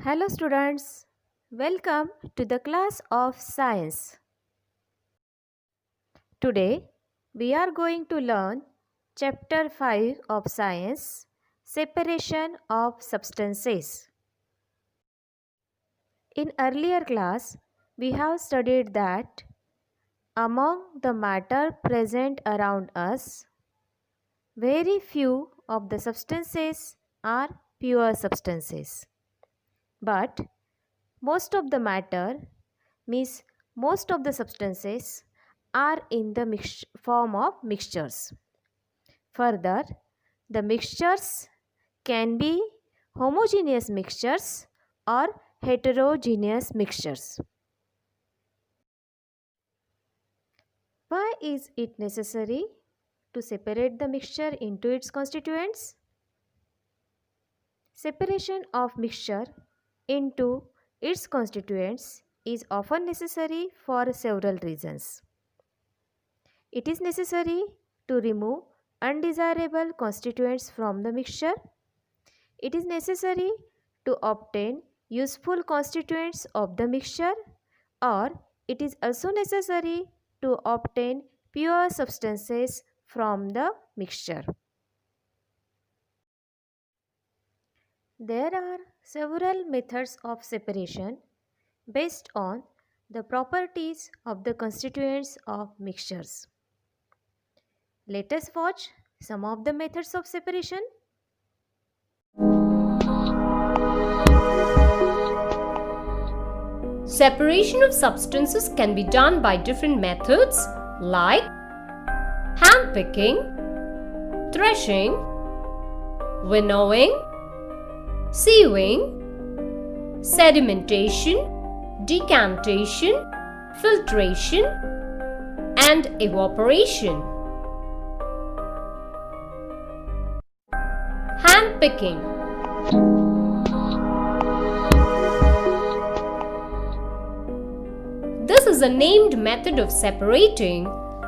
Hello students, welcome to the class of science. Today we are going to learn chapter 5 of science, separation of substances. In earlier class we have studied that among the matter present around us, very few of the substances are pure substances. But most of the matter means most of the substances are in the form of mixtures. Further, the mixtures can be homogeneous mixtures or heterogeneous mixtures. Why is it necessary to separate the mixture into its constituents? Separation of mixture into its constituents is often necessary for several reasons. It is necessary to remove undesirable constituents from the mixture. It is necessary to obtain useful constituents of the mixture, or it is also necessary to obtain pure substances from the mixture. There are several methods of separation based on the properties of the constituents of mixtures. Let us watch some of the methods of separation. Separation of substances can be done by different methods like hand picking, threshing, winnowing, sieving, sedimentation, decantation, filtration, and evaporation. Hand picking. This is a named method of separating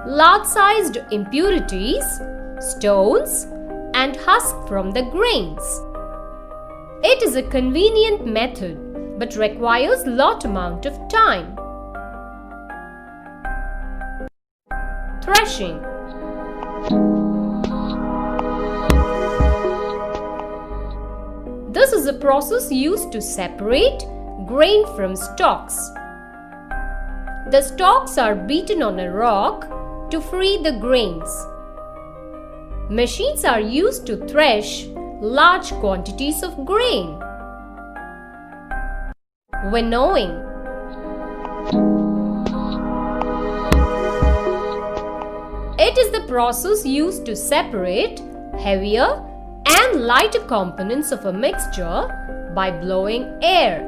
large-sized impurities, stones, and husk from the grains. It is a convenient method but requires lot amount of time. Threshing. This is a process used to separate grain from stalks. The stalks are beaten on a rock to free the grains. Machines are used to thresh large quantities of grain. Winnowing. It is the process used to separate heavier and lighter components of a mixture by blowing air.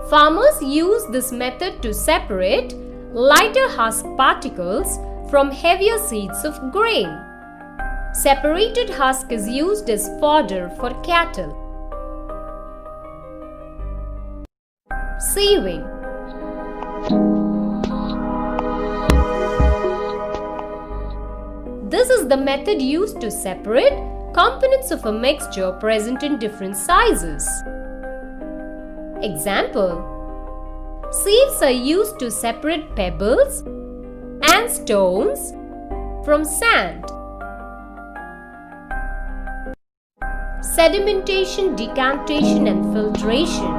Farmers use this method to separate lighter husk particles from heavier seeds of grain. Separated husk is used as fodder for cattle. Sieving. This is the method used to separate components of a mixture present in different sizes. Example: sieves are used to separate pebbles and stones from sand. Sedimentation, decantation, and filtration.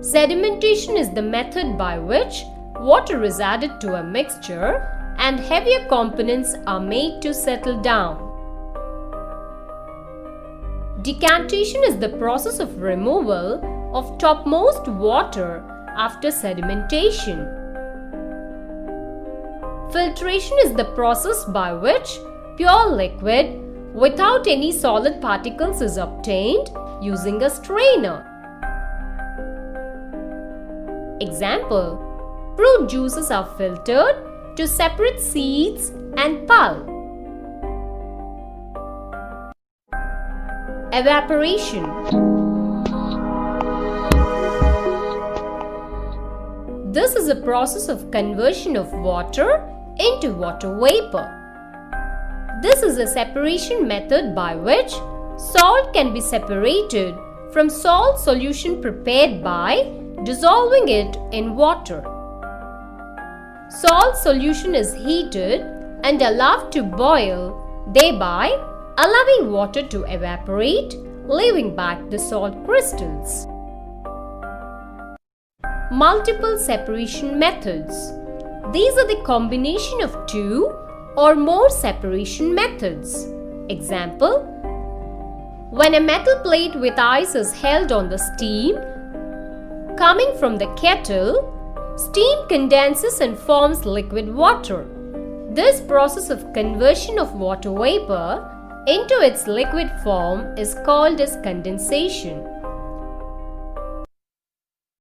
Sedimentation is the method by which water is added to a mixture and heavier components are made to settle down. Decantation is the process of removal of topmost water after sedimentation. Filtration is the process by which pure liquid without any solid particles is obtained using a strainer. Example: fruit juices are filtered to separate seeds and pulp. Evaporation. This is a process of conversion of water into water vapor. This is a separation method by which Salt can be separated from salt solution prepared by dissolving it in water. Salt solution is heated and allowed to boil, thereby allowing water to evaporate, leaving back the salt crystals. Multiple separation methods. These are the combination of two or more separation methods. Example: when a metal plate with ice is held on the steam coming from the kettle, steam condenses and forms liquid water. This process of conversion of water vapor into its liquid form is called as condensation.